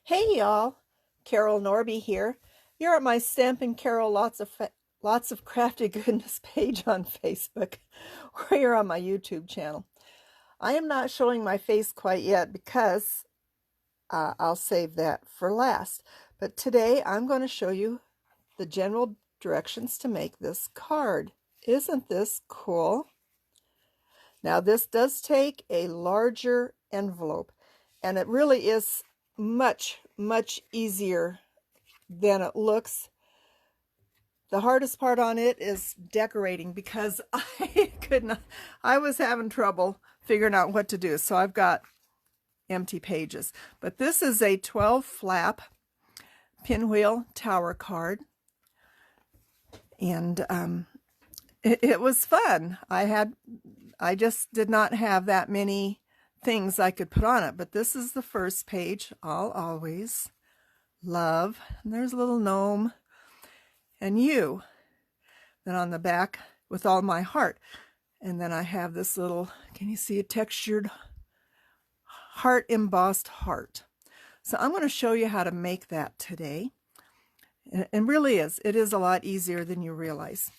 Hey y'all, Carol Norby here. You're at my Stampin' Carol Lots of Crafty Goodness page on Facebook, or you're on my YouTube channel. I am not showing my face quite yet because I'll save that for last. But today I'm going to show you the general directions to make this card. Isn't this cool? Now this does take a larger envelope, and it really is much easier than it looks. The hardest part on it is decorating because I was having trouble figuring out what to do. So I've got empty pages. But this is a 12 flap Pinwheel tower card. And it was fun. I just did not have that many things I could put on it. But this is the first page. I'll always love. And there's a little gnome. And you. Then on the back, with all my heart. And then I have this little, can you see a textured heart, embossed heart. So I'm going to show you how to make that today. And really it is a lot easier than you realize.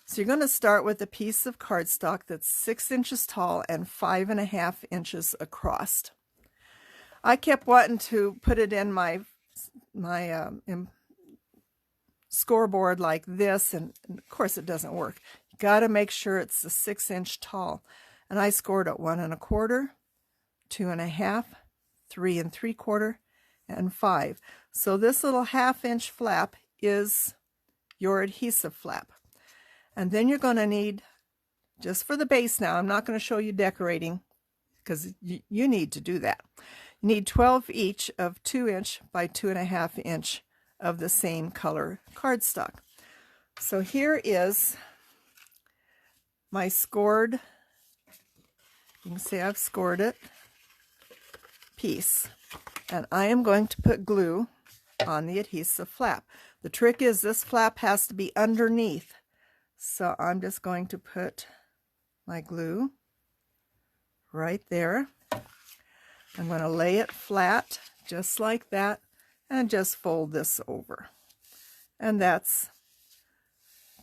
So you're going to start with a piece of cardstock that's 6 inches tall and 5.5 inches across. I kept wanting to put it in my scoreboard like this, and of course it doesn't work. You got to make sure it's a 6-inch tall. And I scored at 1 1/4, 2 1/2, 3 3/4, and 5. So this little 1/2 inch flap is your adhesive flap. And then you're going to need, just for the base now, I'm not going to show you decorating because you need to do that. You need 12 each of 2-inch by 2.5 inch of the same color cardstock. So here is my scored, you can see I've scored it, piece. And I am going to put glue on the adhesive flap. The trick is this flap has to be underneath. So I'm just going to put my glue right there. I'm going to lay it flat just like that and just fold this over. And that's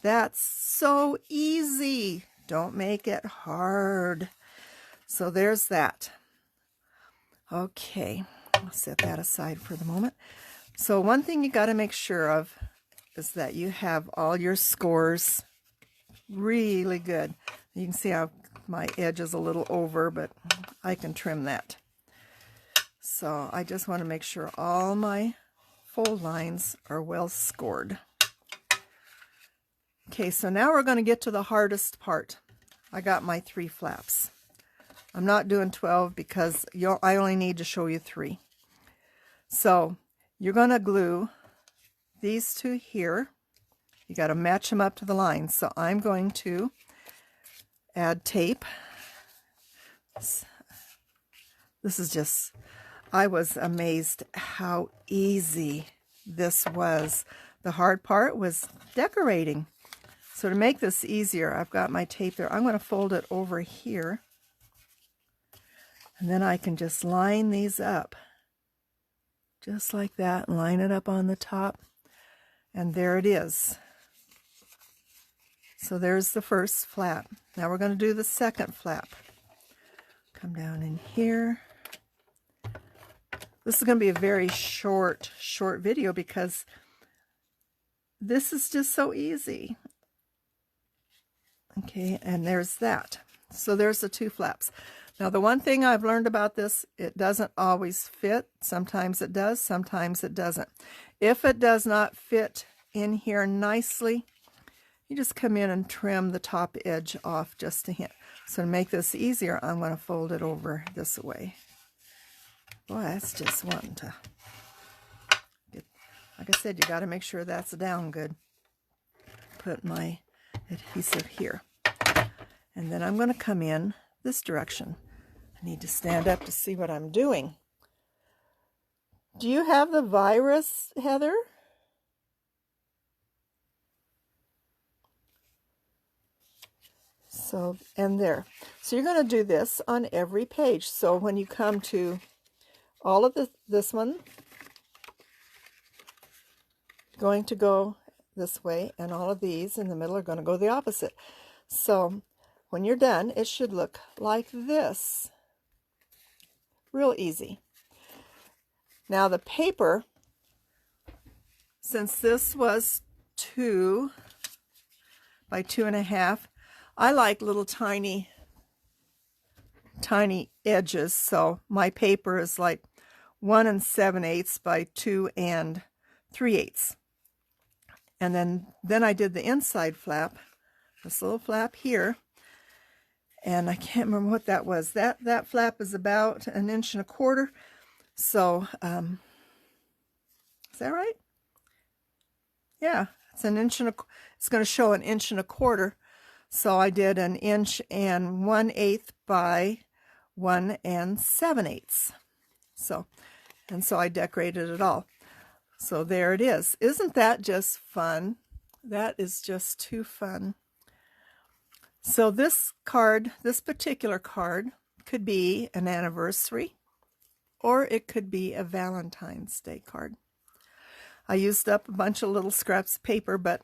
so easy. Don't make it hard. So there's that. Okay, I'll set that aside for the moment. So one thing you got to make sure of is that you have all your scores really good. You can see how my edge is a little over, but I can trim that. So I just want to make sure all my fold lines are well scored. Okay, so now we're going to get to the hardest part. I got my 3 flaps. I'm not doing 12 because I only need to show you 3. So you're going to glue these 2 here. You got to match them up to the line. So I'm going to add tape. This is just, I was amazed how easy this was. The hard part was decorating. So to make this easier, I've got my tape there. I'm going to fold it over here. And then I can just line these up. Just like that. Line it up on the top. And there it is. So there's the first flap. Now we're going to do the second flap. Come down in here. This is going to be a very short video because this is just so easy. Okay, and there's that. So there's the 2 flaps. Now the one thing I've learned about this, it doesn't always fit. Sometimes it does, sometimes it doesn't. If it does not fit in here nicely, you just come in and trim the top edge off just a hint. So to make this easier, I'm going to fold it over this way. Boy, that's just wanting to get, like I said, you got to make sure that's down good. Put my adhesive here. And then I'm going to come in this direction. I need to stand up to see what I'm doing. Do you have the virus, Heather? So, and there. So you're going to do this on every page. So when you come to all of this one, going to go this way, and all of these in the middle are going to go the opposite. So when you're done, it should look like this. Real easy. Now the paper, since this was 2 by 2.5, I like little tiny edges, so my paper is like 1 7/8 by 2 3/8. And then I did the inside flap, this little flap here, and I can't remember what that was. That flap is about 1.25 inches. So is that right? Yeah, it's 1 inch and it's going to show 1.25 inches. So I did 1 1/8 by 1 7/8. So I decorated it all. So there it is. Isn't that just fun? That is just too fun. So this particular card could be an anniversary, or it could be a Valentine's Day card. I used up a bunch of little scraps of paper, but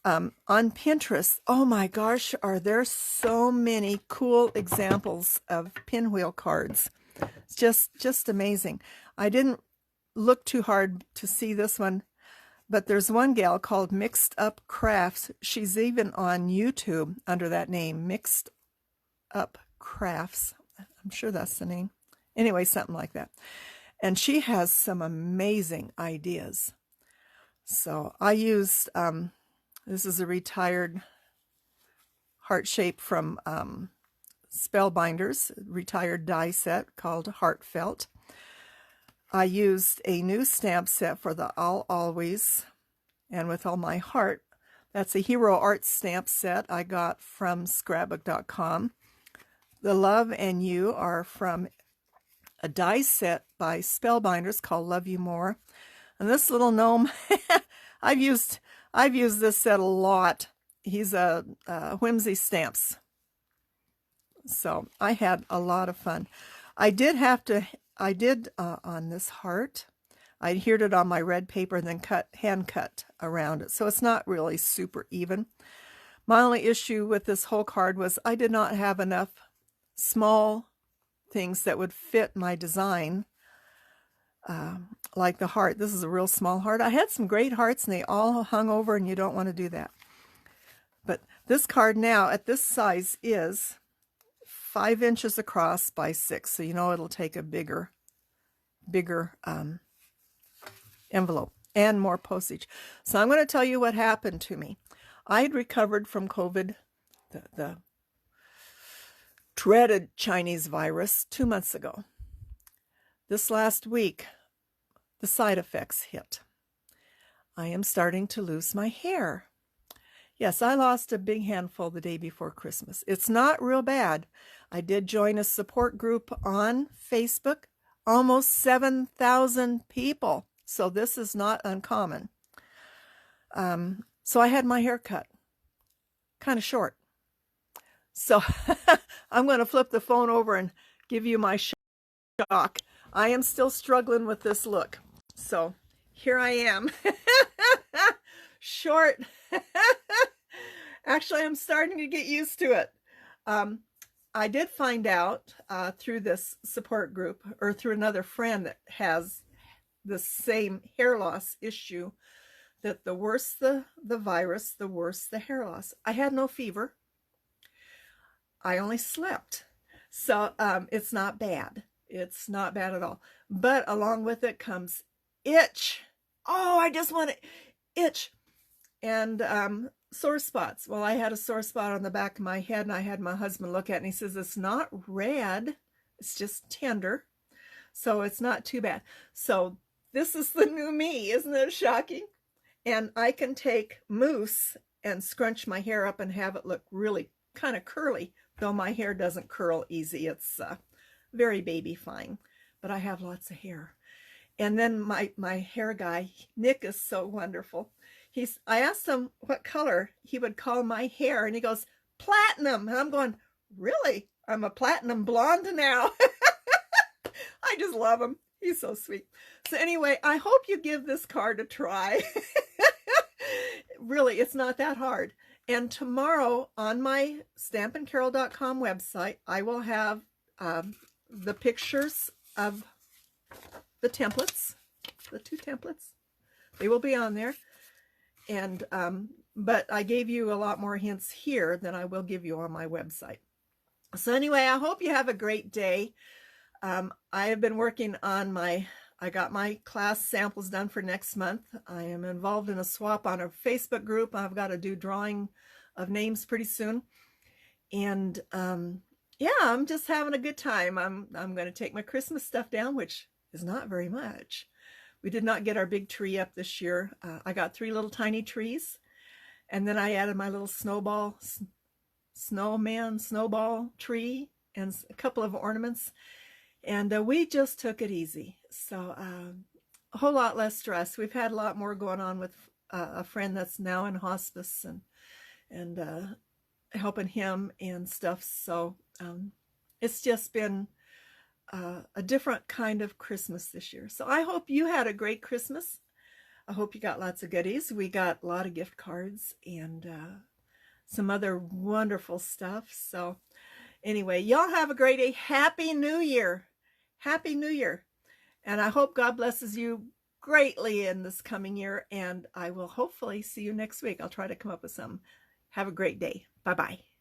on Pinterest, oh my gosh, are there so many cool examples of pinwheel cards. It's just amazing. I didn't look too hard to see this one, but there's one gal called Mixed Up Crafts. She's even on YouTube under that name, Mixed Up Crafts. I'm sure that's the name. Anyway, something like that. And she has some amazing ideas. So I used, this is a retired heart shape from Spellbinders, retired die set called Heartfelt. I used a new stamp set for the I'll Always and With All My Heart. That's a Hero Art stamp set I got from scrapbook.com. The Love and You are from a die set by Spellbinders called Love You More. And this little gnome, I've used this set a lot. He's a Whimsy Stamps. So I had a lot of fun. I did on this heart, I adhered it on my red paper and then hand cut around it. So it's not really super even. My only issue with this whole card was I did not have enough small things that would fit my design, like the heart. This is a real small heart. I had some great hearts and they all hung over, and you don't want to do that. But this card now at this size is 5 inches across by 6, so you know it'll take a bigger envelope and more postage. So I'm going to tell you what happened to me. I had recovered from COVID, the dreaded Chinese virus, 2 months ago. This last week, the side effects hit. I am starting to lose my hair. Yes, I lost a big handful the day before Christmas. It's not real bad. I did join a support group on Facebook, almost 7,000 people. So this is not uncommon. So I had my hair cut, kind of short. So I'm going to flip the phone over and give you my shock. I am still struggling with this look. So here I am. Short. Actually, I'm starting to get used to it. I did find out through this support group, or through another friend that has the same hair loss issue, that the worse the virus, the worse the hair loss. I had no fever. I only slept. So it's not bad. It's not bad at all. But along with it comes itch. Oh, I just want to itch. And sore spots. Well, I had a sore spot on the back of my head, and I had my husband look at it, and he says, it's not red, it's just tender. So it's not too bad. So this is the new me. Isn't it shocking? And I can take mousse and scrunch my hair up and have it look really kind of curly, though my hair doesn't curl easy. It's very baby fine, but I have lots of hair. And then my hair guy, Nick, is so wonderful. I asked him what color he would call my hair, and he goes, platinum. And I'm going, really? I'm a platinum blonde now. I just love him. He's so sweet. So anyway, I hope you give this card a try. Really, it's not that hard. And tomorrow on my stampandcarol.com website, I will have the pictures of the templates, the 2 templates. They will be on there. And but I gave you a lot more hints here than I will give you on my website. So anyway, I hope you have a great day. I have been working on I got my class samples done for next month. I am involved in a swap on a Facebook group. I've got to do drawing of names pretty soon. And yeah, I'm just having a good time. I'm going to take my Christmas stuff down, which is not very much. We did not get our big tree up this year. I got 3 little tiny trees. And then I added my little snowball tree and a couple of ornaments. And we just took it easy. So a whole lot less stress. We've had a lot more going on with a friend that's now in hospice and helping him and stuff. So it's just been a different kind of Christmas this year. So I hope you had a great Christmas. I hope you got lots of goodies. We got a lot of gift cards and some other wonderful stuff. So anyway, y'all have a great day. Happy New Year. Happy New Year. And I hope God blesses you greatly in this coming year. And I will hopefully see you next week. I'll try to come up with some. Have a great day. Bye-bye.